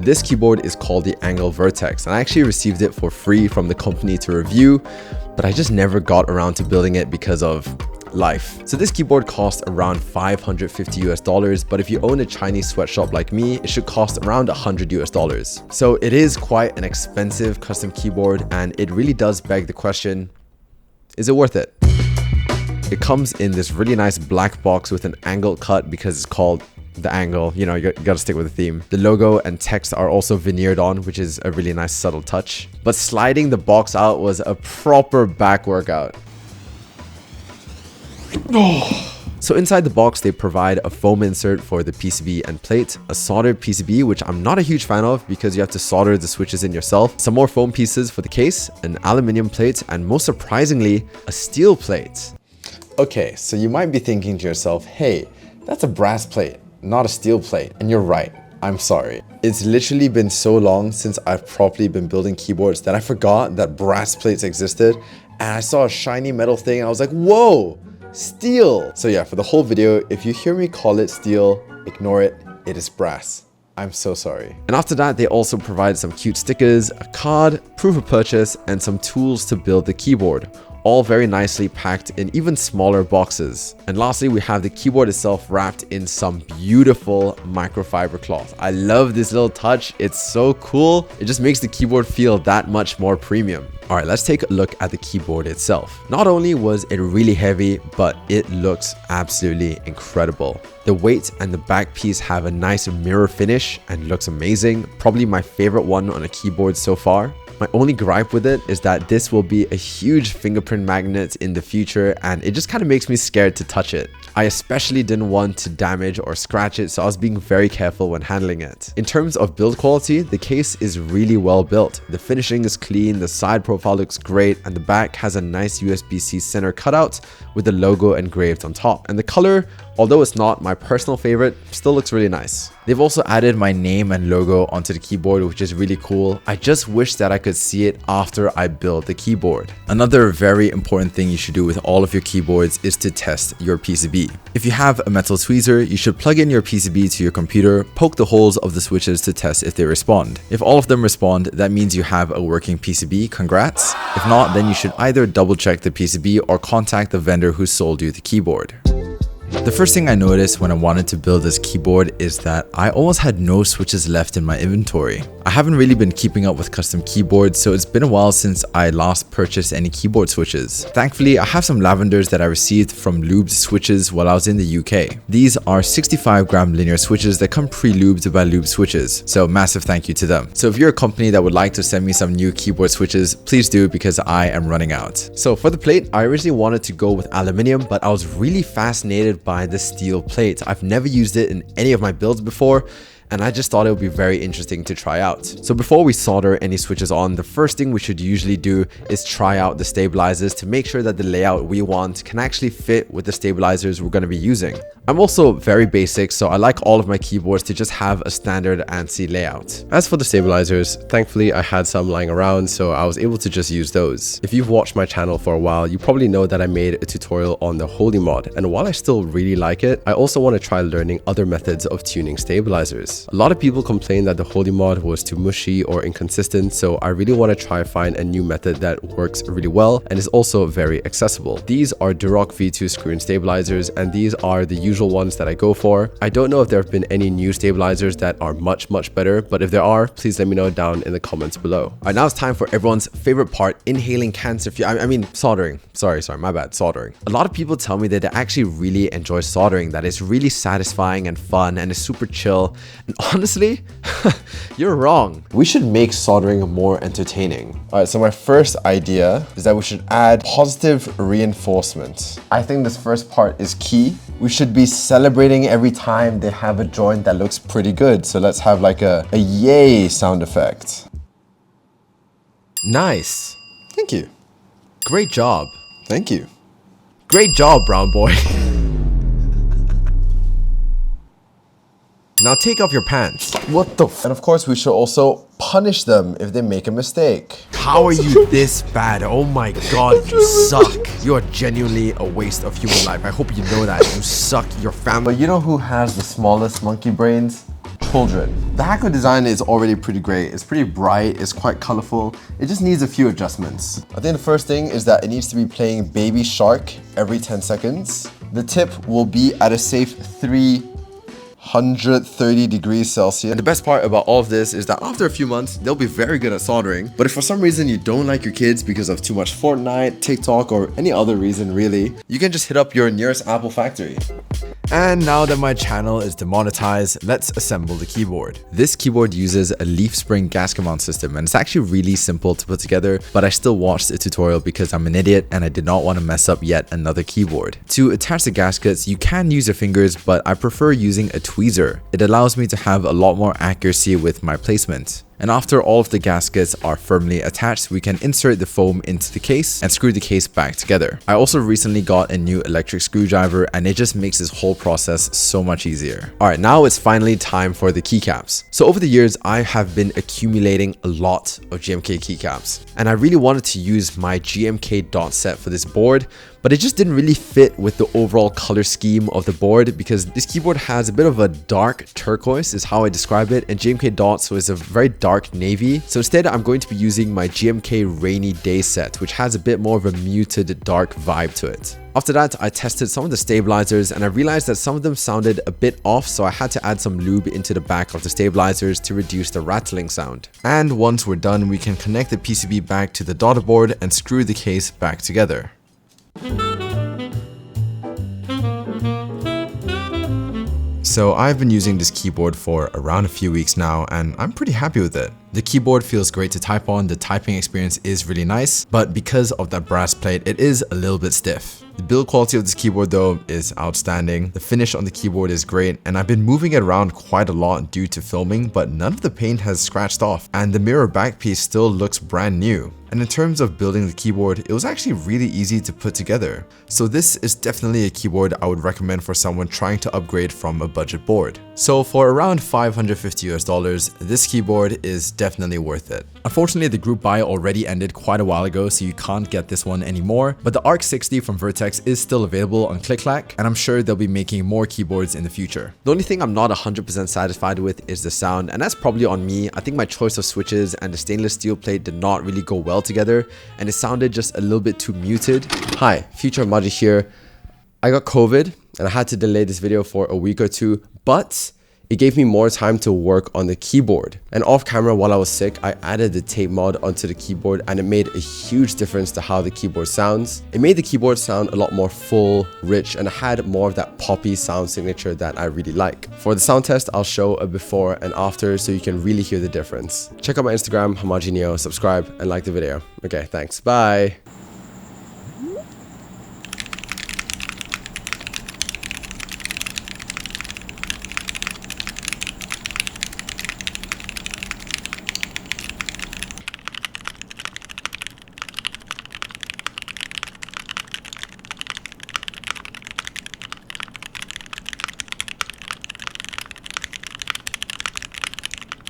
This keyboard is called the Angle Vertex, and I actually received it for free from the company to review, but I just never got around to building it because of life. So this keyboard costs around $550 US, but if you own a Chinese sweatshop like me, it should cost around $100 US. So it is quite an expensive custom keyboard, and it really does beg the question, is it worth it? It comes in this really nice black box with an angled cut because it's called the Angle. You know, you gotta stick with the theme. The logo and text are also veneered on, which is a really nice subtle touch. But sliding the box out was a proper back workout. So inside the box, they provide a foam insert for the PCB and plate, a soldered PCB, which I'm not a huge fan of because you have to solder the switches in yourself, some more foam pieces for the case, an aluminium plate, and most surprisingly, a steel plate. Okay, so you might be thinking to yourself, hey, that's a brass plate, not a steel plate. And you're right, I'm sorry. It's literally been so long since I've properly been building keyboards that I forgot that brass plates existed. And I saw a shiny metal thing and I was like, whoa, steel. So yeah, for the whole video, if you hear me call it steel, ignore it, it is brass. I'm so sorry. And after that, they also provide some cute stickers, a card, proof of purchase, and some tools to build the keyboard, all very nicely packed in even smaller boxes. And lastly, we have the keyboard itself wrapped in some beautiful microfiber cloth. I love this little touch. It's so cool. It just makes the keyboard feel that much more premium. All right, let's take a look at the keyboard itself. Not only was it really heavy, but it looks absolutely incredible. The weight and the back piece have a nice mirror finish and looks amazing. Probably my favorite one on a keyboard so far. My only gripe with it is that this will be a huge fingerprint magnet in the future, and it just kind of makes me scared to touch it. I especially didn't want to damage or scratch it, so I was being very careful when handling it. In terms of build quality, the case is really well built. The finishing is clean, the side profile looks great, and the back has a nice USB-C center cutout with the logo engraved on top. And the color, although it's not my personal favorite, still looks really nice. They've also added my name and logo onto the keyboard, which is really cool. I just wish that I could see it after I build the keyboard. Another very important thing you should do with all of your keyboards is to test your PCB. If you have a metal tweezer, you should plug in your PCB to your computer, poke the holes of the switches to test if they respond. If all of them respond, that means you have a working PCB, congrats. If not, then you should either double check the PCB or contact the vendor who sold you the keyboard. The first thing I noticed when I wanted to build this keyboard is that I almost had no switches left in my inventory. I haven't really been keeping up with custom keyboards, so it's been a while since I last purchased any keyboard switches. Thankfully, I have some lavenders that I received from lubed switches while I was in the UK. These are 65-gram linear switches that come pre-lubed by lubed switches, so massive thank you to them. So if you're a company that would like to send me some new keyboard switches, please do, because I am running out. So for the plate, I originally wanted to go with aluminium, but I was really fascinated by the steel plate. I've never used it in any of my builds before, and I just thought it would be very interesting to try out. So before we solder any switches on, the first thing we should usually do is try out the stabilizers to make sure that the layout we want can actually fit with the stabilizers we're going to be using. I'm also very basic, so I like all of my keyboards to just have a standard ANSI layout. As for the stabilizers, thankfully I had some lying around, so I was able to just use those. If you've watched my channel for a while, you probably know that I made a tutorial on the Holy mod, and while I still really like it, I also want to try learning other methods of tuning stabilizers. A lot of people complain that the Holy mod was too mushy or inconsistent, so I really want to try find a new method that works really well and is also very accessible. These are Duroc V2 screw-in stabilizers, and these are the usual ones that I go for. I don't know if there have been any new stabilizers that are much better, but if there are, please let me know down in the comments below. All right, now it's time for everyone's favorite part, inhaling cancer fuel. I mean, soldering. Sorry, my bad, soldering. A lot of people tell me that they actually really enjoy soldering, that it's really satisfying and fun and it's super chill. And honestly, you're wrong. We should make soldering more entertaining. All right, so my first idea is that we should add positive reinforcement. I think this first part is key. We should be celebrating every time they have a joint that looks pretty good. So let's have like a yay sound effect. Nice. Thank you. Great job. Thank you. Great job, brown boy. Now take off your pants. What the f? And of course, we should also punish them if they make a mistake. How are you this bad? Oh my god, you suck. You are genuinely a waste of human life. I hope you know that. You suck. Your family. But you know who has the smallest monkey brains? Hold it. The Hakko design is already pretty great. It's pretty bright, it's quite colorful. It just needs a few adjustments. I think the first thing is that it needs to be playing Baby Shark every 10 seconds. The tip will be at a safe 330 degrees Celsius. And the best part about all of this is that after a few months, they'll be very good at soldering. But if for some reason you don't like your kids because of too much Fortnite, TikTok, or any other reason really, you can just hit up your nearest Apple factory. And now that my channel is demonetized, let's assemble the keyboard. This keyboard uses a leaf spring gasket mount system, and it's actually really simple to put together, but I still watched the tutorial because I'm an idiot and I did not want to mess up yet another keyboard. To attach the gaskets, you can use your fingers, but I prefer using a tweezer. It allows me to have a lot more accuracy with my placement. And after all of the gaskets are firmly attached, we can insert the foam into the case and screw the case back together. I also recently got a new electric screwdriver and it just makes this whole process so much easier. Alright, now it's finally time for the keycaps. So over the years, I have been accumulating a lot of GMK keycaps, and I really wanted to use my GMK dot set for this board, but it just didn't really fit with the overall color scheme of the board because this keyboard has a bit of a dark turquoise is how I describe it, and GMK dots is a very dark navy. So instead I'm going to be using my GMK rainy day set, which has a bit more of a muted dark vibe to it. After that, I tested some of the stabilizers and I realized that some of them sounded a bit off, so I had to add some lube into the back of the stabilizers to reduce the rattling sound. And once we're done, we can connect the PCB back to the daughter board and screw the case back together. So I've been using this keyboard for around a few weeks now and I'm pretty happy with it. The keyboard feels great to type on, the typing experience is really nice, but because of that brass plate, it is a little bit stiff. The build quality of this keyboard though is outstanding. The finish on the keyboard is great, and I've been moving it around quite a lot due to filming, but none of the paint has scratched off, and the mirror back piece still looks brand new. And in terms of building the keyboard, it was actually really easy to put together. So this is definitely a keyboard I would recommend for someone trying to upgrade from a budget board. So for around $550 US, this keyboard is definitely worth it. Unfortunately, the group buy already ended quite a while ago, so you can't get this one anymore, but the Arc 60 from Vertex is still available on ClickClack, and I'm sure they'll be making more keyboards in the future. The only thing I'm not 100% satisfied with is the sound, and that's probably on me. I think my choice of switches and the stainless steel plate did not really go well together, and it sounded just a little bit too muted. Hi, Future Hamaji here. I got COVID and I had to delay this video for a week or two, but it gave me more time to work on the keyboard. And off camera while I was sick, I added the tape mod onto the keyboard and it made a huge difference to how the keyboard sounds. It made the keyboard sound a lot more full, rich, and had more of that poppy sound signature that I really like. For the sound test, I'll show a before and after so you can really hear the difference. Check out my Instagram, Hamaji Neo, subscribe and like the video. Okay, thanks. Bye.